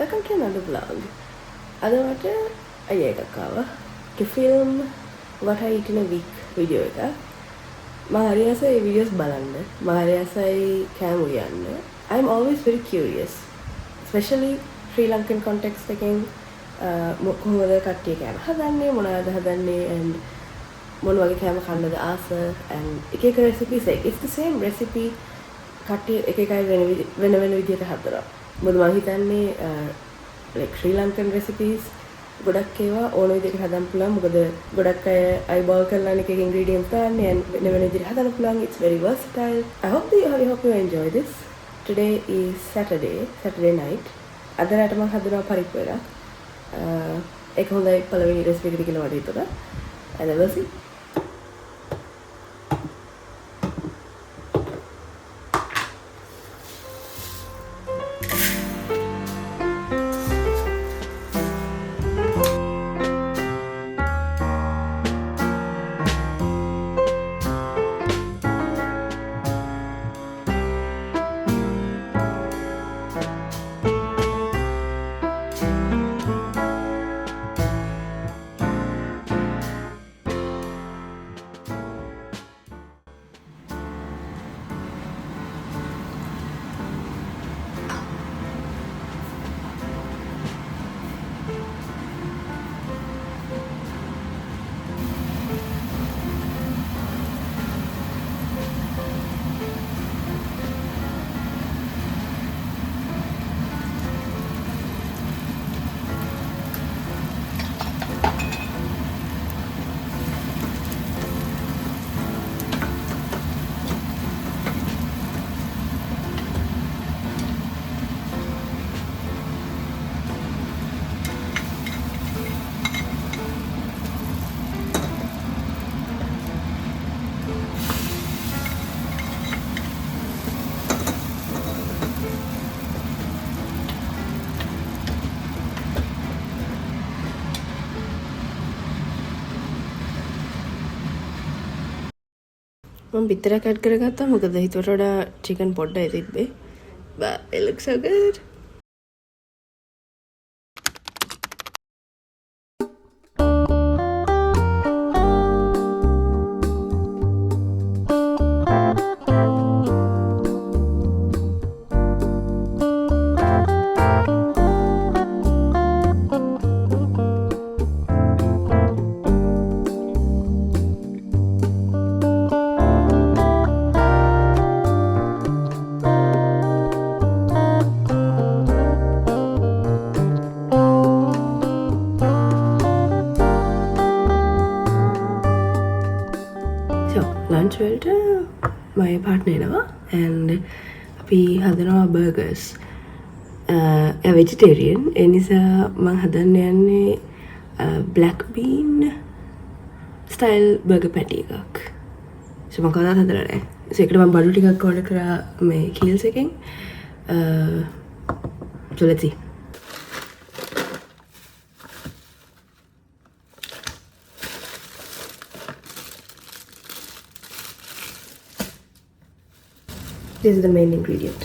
welcome to another vlog. අද මට අයියා එකක් ආවා. to film what I eat in a week video එක. මම හරි ආසයි මේ videos බලන්න. මම හරි ආසයි කෑම උයන්න. I'm always very curious. Especially Sri Lankan context එකෙන් කොහොමද කට්ටිය කෑම හදන්නේ, මොනවද හදන්නේ and මොන වගේ කෑම කන්නද ආස and එක එක recipes it's the same recipe කට්ටිය එක එකයි වෙන විදිහට හදනවා. මොකද මම හිතන්නේ like Sri Lankan recipes ගොඩක් ඒවා ඕන විදිහට හදන්න පුළුවන්. මොකද ගොඩක් අය eyeball කරලා එක එක ingredients දාන්නේ and වෙන විදිහට හදන්න පුළුවන්. It's very versatile. I hope you enjoy this. Today is Saturday night. අද රාත්‍ර මම හදනවා පරිප්පු එකක්. ඒක හොඳයි පළවෙනි recipe එක කියලා වඩේ හිතුණා. and we'll see. මම බිත්තරයක් ඇඩ් කරගත්තා. මොකද හිතුවට වඩා chicken පොඩ්ඩයි තිබ්බේ. But it looks so good. lunch වලට my partner එනවා and අපි හදනවා burgers. a vegetarian ඒ නිසා මම හදන්න යන්නේ black bean style burger patty එකක්. so මම කවදාවත් හදලා නැහැ. so ඒකට මම බඩු ටිකක් order කරා මේ Kiehl's එකෙන්. so let's see. This is the main ingredient.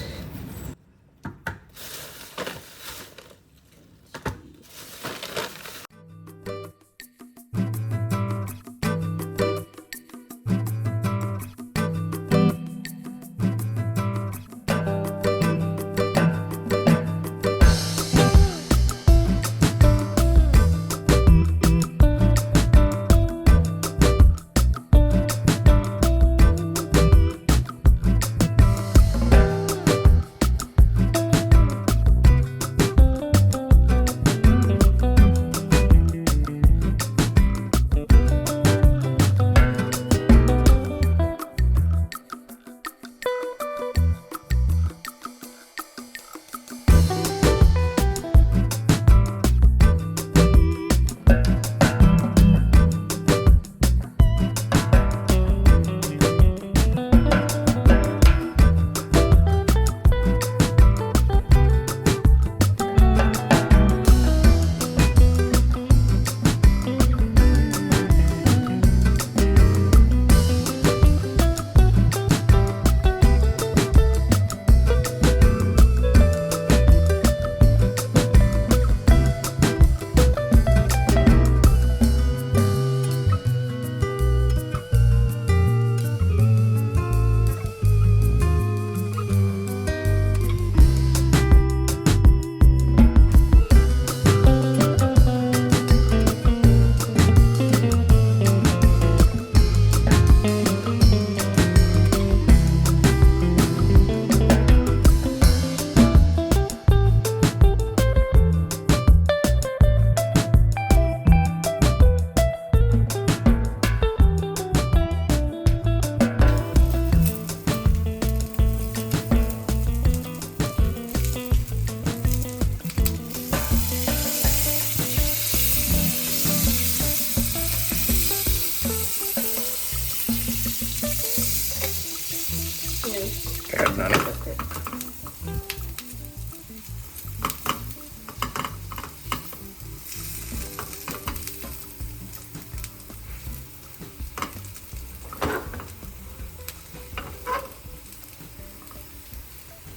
කරනවා නේ.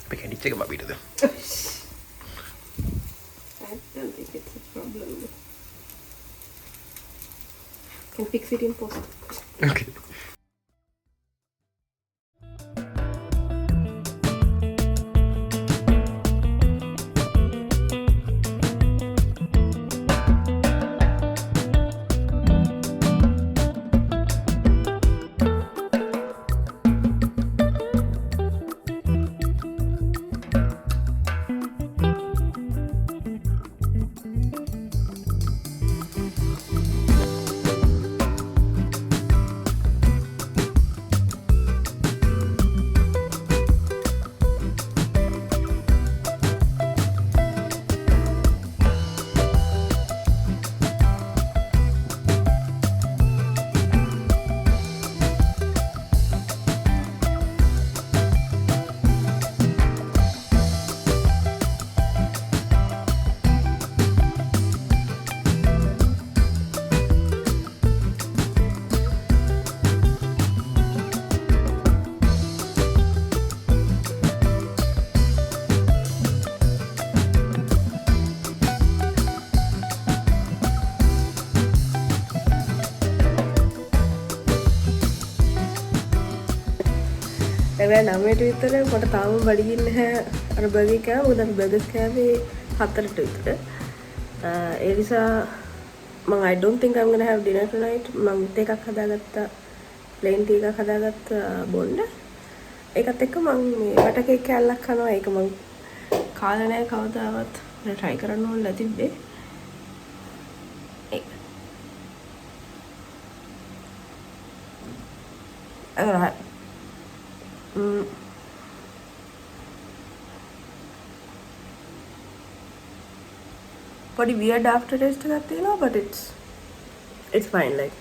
අපි කැඩිච්ච එක බබිටද? I don't think it's a problem. Can fix it in post. Okay. දැන් 9ට විතර මට තාම බඩගින්න නැහැ අර බර්ගර් කෑවා. මොකද අපි බර්ගර්ස් කෑවේ 4ට විතර. ඒ නිසා මම I don't think I'm gonna have dinner tonight. මම එකක් හදාගත්තා plain tea එකක් හදාගත්තා බොන්න. ඒකත් එක්ක මම මේ බටර් කේක් කෑල්ලක් කනවා. ඒක මම කාලා නැහැ කවදාවත්. මම try කරන්න ඕන තිබ්බේ. ඒක. alright. Pretty weird after taste that, you know, but it's fine. Like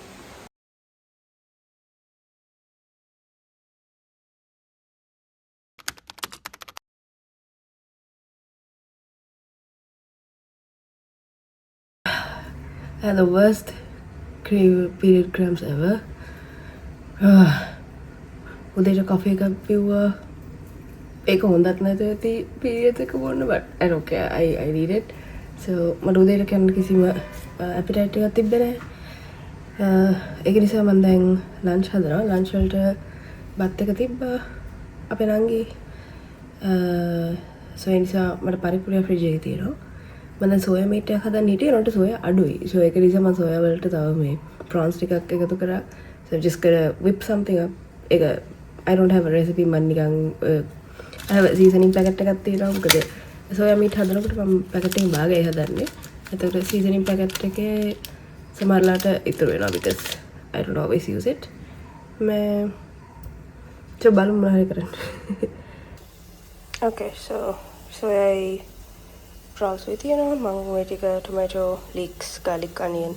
I had the worst period cramps ever. උදේට coffee එකක් පිව්වා. ඒක හොඳත් නැතුව ඇති periods එක බොන්න, but I don't care. I need it. So මට උදේට කන්න කිසිම appetite එකක් තිබ්බේ නැහැ. ඒක නිසා මම දැන් lunch හදනවා. lunch වලට බත් එක තිබ්බා අපේ නංගි. so ඒ නිසා මට පරිප්පුරය fridge එකේ තියෙනවා. මම දැන් soya meat එකක් හදන්න හිටියේ. ඒකට soya අඩුයි. so ඒක නිසා මම soya වලට තව මේ prawns ටිකක් එකතු කරා. so I'm just gonna whip something up. ඒක I don't have a recipe. මම නිකන් I have a seasoning packet එකක් තියෙනවා. මොකද soya meat හදනකොට මම packet එකෙන් භාගය හදන්නේ. එතකොට seasoning packet එකේ සමහරලාට ඉතුරු වෙනවා because I don't always use it. මම බලමු මොනවා හරි කරන්න. Okay, so soya prawns with තියෙනවා. මම මේ ටික tomato, leeks, garlic, onion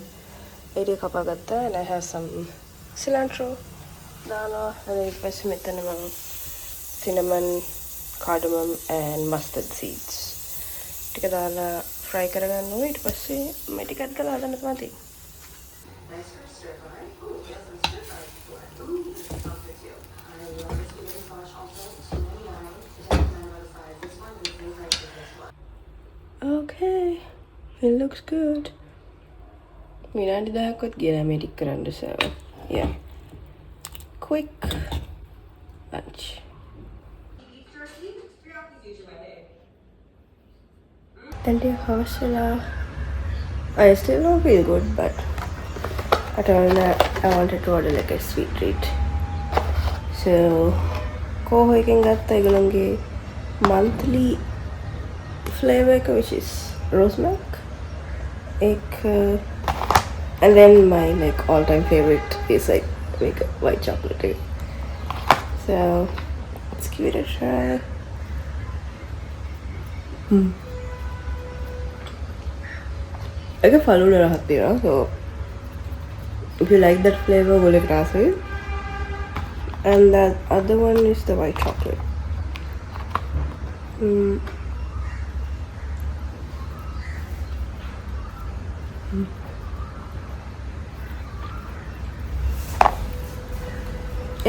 ඒ ටික කපාගත්තා. and I have some cilantro. දානවා. ඊට පස්සේ මෙතන මම cinnamon, cardamom and mustard seeds ටික දාලා fry කරගන්න ඕනේ. ඊට පස්සේ මේ ටිකත් දාලා හදන්න තමයි තියෙන්නේ. Okay, it looks good. විනාඩි 10ක්වත් ගියා මේ ටික කරන්න. so yeah, quick lunch. Then the hostel, I still don't feel good, but I told her I wanted to order like a sweet treat. So, Kohoiken got the monthly flavor, which is rose milk, egg, and then my like all-time favorite is like white chocolate. So, let's give it a try. I can follow the rahat there, so if you like that flavor, go like that. And that other one is the white chocolate. ඒ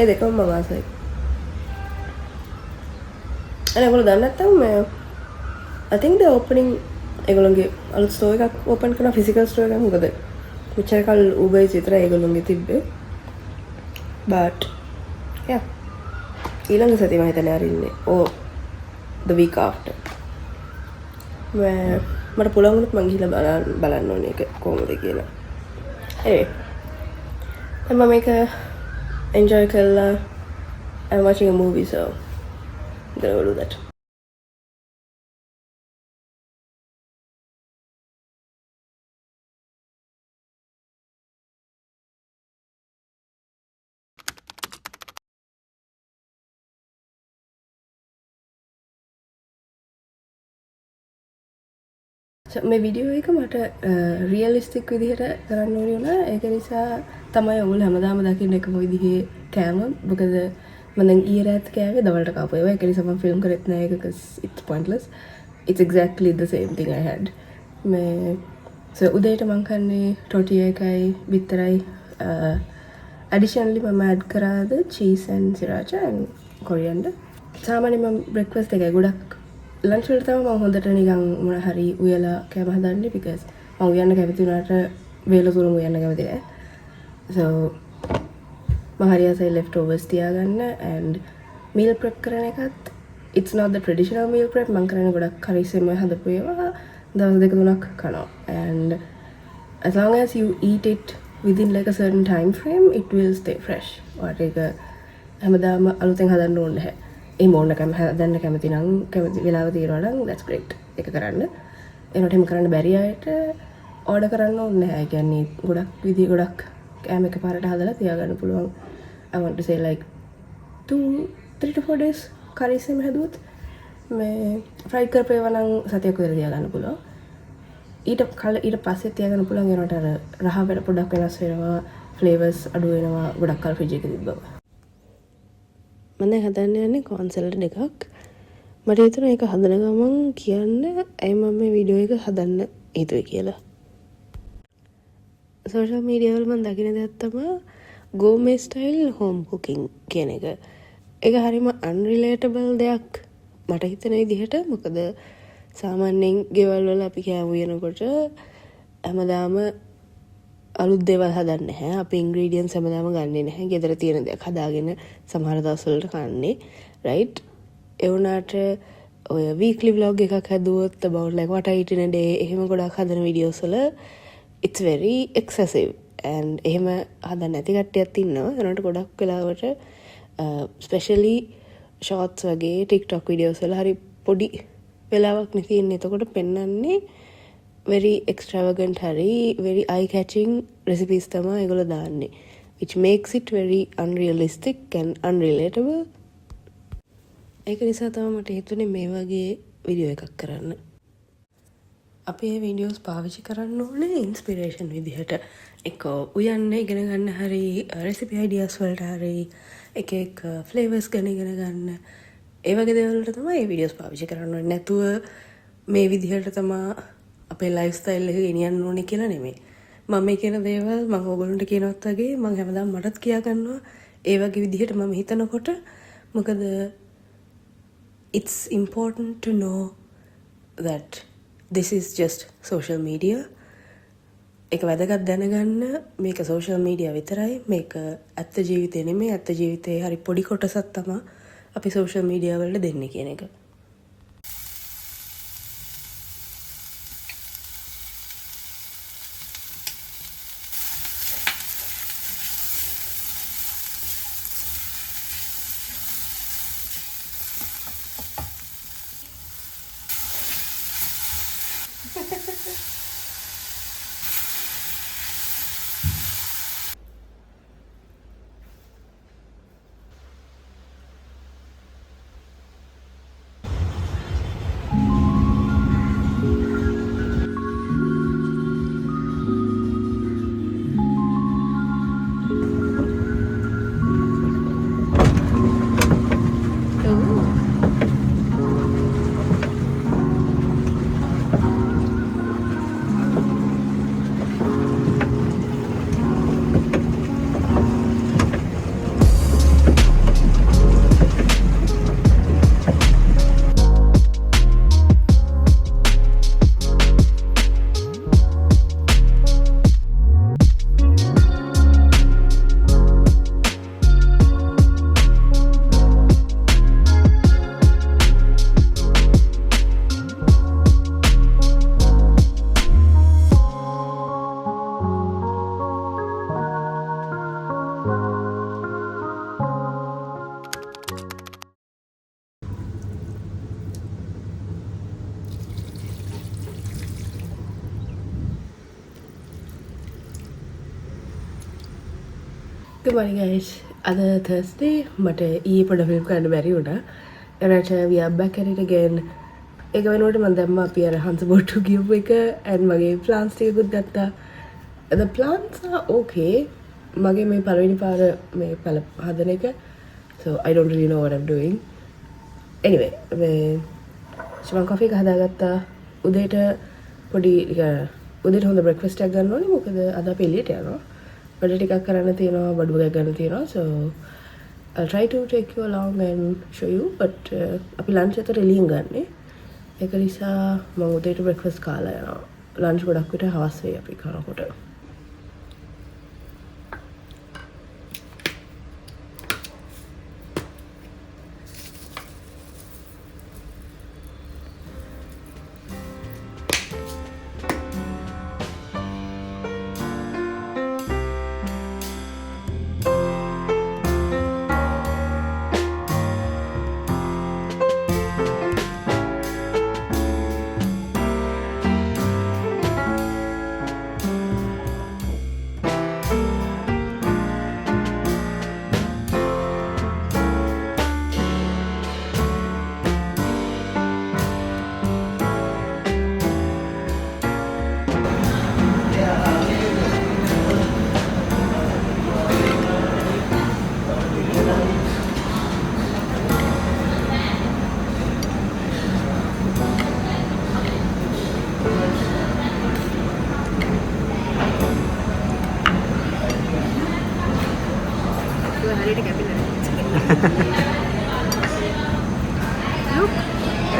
දෙකම මම ආසයි. අනේ ඒගොල්ලෝ දන්නේ නැත්නම් I think the opening ඒගොල්ලෝගේ අලුත් Store එකක් open කරන ෆිසිකල් ස්ටෝර් එකක් මොකද මෙච්චර කල් Uber Eats විතරයි ඒගොල්ලෝගේ තිබ්බේ. but yeah ඊළඟ සතිය මම හිතන්නේ අරින්නේ or the week after මට පුළුවන් වුණොත් මං ගිහලා බලන්න ඕනේ ඒක කොහොමද කියලා. මම මේක enjoy කරලා I'm watching a movie so I'm gonna go do that. මේ වීඩියෝ එක මට රියලිස්ටික් විදිහට කරන්න ඕනේ වුණා. ඒක නිසා තමයි ඔයගොල්ලෝ හැමදාම දකින්න එකම විදිහේ කෑම. මොකද මම දැන් ඊයේ රාත් කෑවේ දවල්ට කාපු ඒවා. ඒක නිසා මම ෆිල්ම් කරෙත් නෑ ඒක because it's pointless. It's exactly the same thing I had. මේ so උදේට මම කන්නේ ටොටිය එකයි බිත්තරයි additionally මම add කරාද cheese and sriracha and coriander. සාමාන්‍යයෙන් මම breakfast එකේ ගොඩක් ලන්ච් වලට තමයි මම හොඳට නිකන් මොන හරි උයලා කෑම හදන්නේ because මම උයන්න කැමති වුණාට වේල තුරුම උයන්න කැමති නෑ. so මම හරි ආසයි leftovers තියාගන්න and meal prep කරන එකත් it's not the traditional meal prep. මම කරන්නේ ගොඩක් කරිසෙම හදපු ඒවා දවස් දෙක තුනක් කනවා and as long as you eat it within like a certain time frame it will stay fresh. ඔයාට ඒක හැමදාම අලුතෙන් හදන්න ඕනේ නැහැ. ඒ මොන කම හදන්න කැමති නම් කැමති වෙලාව තියෙනවා නම් that's great. ඒක කරන්න. ඒනොට එහෙම කරන්න බැරි අයට ඕඩර් කරන්න ඕනේ නැහැ. ඒ කියන්නේ ගොඩක් කෑම එකපාරට හදලා තියාගන්න පුළුවන්. I want to say like 3 to 4 days curries එහෙම හැදුවොත් මේ fry කරපු ඒවා නම් සතියක් විතර තියාගන්න පුළුවන්. ඊට පස්සේ තියාගන්න පුළුවන්. ඒනොට අර රහ වෙන පොඩක් වෙනස් වෙනවා, flavors අඩු වෙනවා ගොඩක් කල් ෆ්‍රිජ් එකේ තිබ්බම. මම දැන් හදන්න යන්නේ corn salad එකක්. මට හිතුණා ඒක හදන ගමන් කියන්න ඇයි මම මේ වීඩියෝ එක හදන්න හිතුවේ කියලා. social media වල මම දකින දෙයක් තමයි gourmet style home cooking කියන එක. ඒක හරිම unrelatable දෙයක් මට හිතෙන විදිහට. මොකද සාමාන්‍යයෙන් ගෙවල් වල අපි කෑම උයනකොට හැමදාම අලුත් දේවල් හදන්නේ නැහැ. අපි ingredients හැමදාම ගන්නෙ නැහැ. ගෙදර තියෙන දේක් හදාගෙන සමහර දවස්වලට කන්නේ. right? ඒ වුණාට ඔය weekly vlog එකක් හදුවොත් about like what I eat in a day එහෙම ගොඩක් හදන videos වල it's very excessive and එහෙම හදන්න නැති කට්ටියක් ඉන්නවා. ඒනට ගොඩක් වෙලාවට especially shorts වගේ TikTok videos වල හරි පොඩි වෙලාවක් නේ තියෙන්නේ. එතකොට පෙන්වන්නේ very extravagant hari very eye catching recipes තමයි ඒගොල්ලෝ දාන්නේ which makes it very unrealistic and unrelatable. ඒක නිසා තමයි මට හිතුනේ මේ වගේ වීඩියෝ එකක් කරන්න. අපි මේ වීඩියෝස් පාවිච්චි කරන්න ඕනේ ඉන්ස්පිරේෂන් විදිහට. එක උයන්න ඉගෙන ගන්න හරි recipe ideas වලට හරි එක flavors ගැන ඉගෙන ගන්න. ඒ වගේ දේවල් වලට තමයි මේ වීඩියෝස් පාවිච්චි කරන්න ඕනේ. නැතුව මේ විදිහට තමයි අපේ ලයිෆ් ස්ටයිල් එක ගෙනියන්න ඕනේ කියලා නෙමෙයි. මම මේ කියන දේවල් මම ඕගොල්ලන්ට කියනවත් වගේ මම හැමදාම මටත් කියා ගන්නවා ඒ වගේ විදිහට මම හිතනකොට. මොකද it's important to know that this is just social media. ඒක වැදගත් දැනගන්න මේක social media විතරයි. මේක ඇත්ත ජීවිතේ නෙමෙයි. ඇත්ත ජීවිතේ හරි පොඩි කොටසක් තමයි අපි social media වලට දෙන්නේ කියන එක. Good morning guys. Ada Thursday මට ඊයේ පොඩ ෆිල්ම් කරන්න බැරි වුණා. එනට we are back at it again. ඒක වෙනුවට මම දැම්මා අපි අර හංස බෝට්ටු ගියපු එක and මගේ plants ටිකකුත් ගත්තා. The plants are okay. මගේ මේ පළවෙනි පාර මේ පළ හදන එක. So I don't really know what I'm doing. Anyway, මේ මම coffee එක හදාගත්තා. උදේට පොඩි උදේට හොඳ breakfast එකක් ගන්න ඕනේ. මොකද අද අපි එළියට යනවා. වැඩ ටිකක් කරන්න තියෙනවා බඩු වගයක් ගන්න තියෙනවා so I'll try to take you along and show you but අපි lunch එතන එළියෙන් ගන්නෙ ඒක නිසා මම උදේට breakfast කාලා යනවා lunch ගොඩක් විතර හවස් වෙයි අපි කනකොට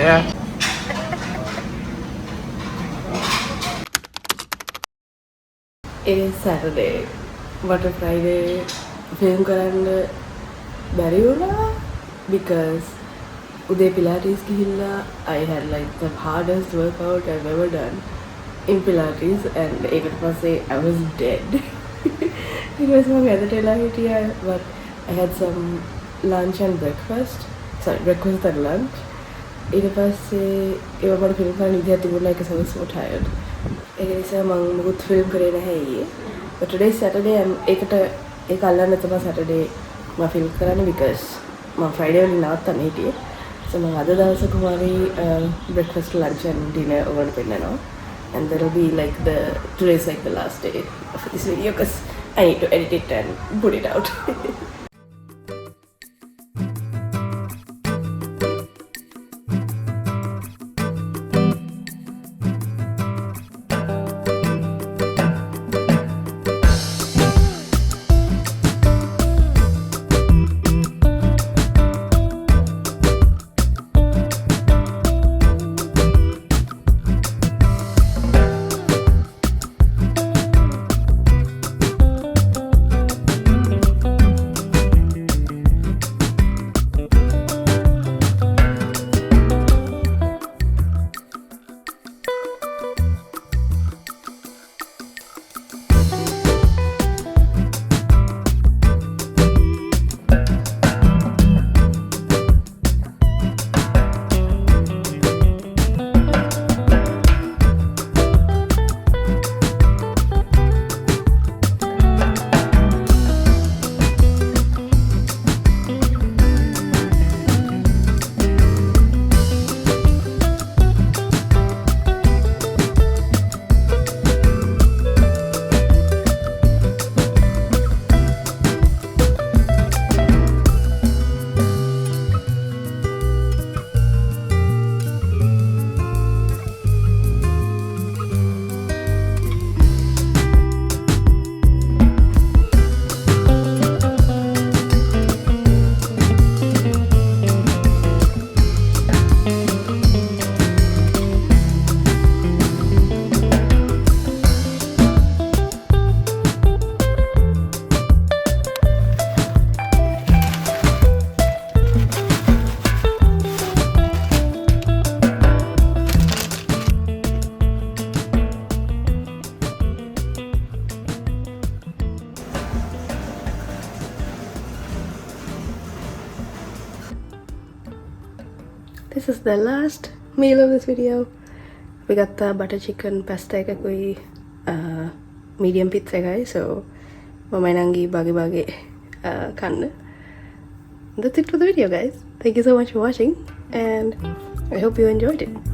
Yeah. It is Saturday but Friday film කරන්න බැරි වුණා because උදේ Pilates ගිහිල්ලා I had like the hardest workout I've ever done in Pilates and ඒකට පස්සේ I was dead. It was මම ඇදට වෙලා හිටියා but I had some lunch and breakfast. Sorry, breakfast and lunch. ඊට පස්සේ ඒව මට ෆිල්ම් කරන්න විදිහක් තිබුණා ඒක so I was so tired. ඒක නිසා මම මුකුත් ෆිල්ම් කරේ නැහැ ඊයේ. But today Saturday ඒක අල්ලන්න තමයි Saturday මම ෆිල්ම් කරන්නේ because මම Friday වලින් නවත්තන්න හිටියේ. So මම අද දවසේ කුමාරි breakfast lunch and dinner ඔයගොල්ලෝ පෙන්නනවා. And that'll be like today's like the last day of this video because I need to edit it and put it out. This is the last meal of this video. We got the butter chicken pasta medium pizza guys. So mama nangi bagi කන්න. That's it for the video, guys. Thank you so much for watching, and I hope you enjoyed it.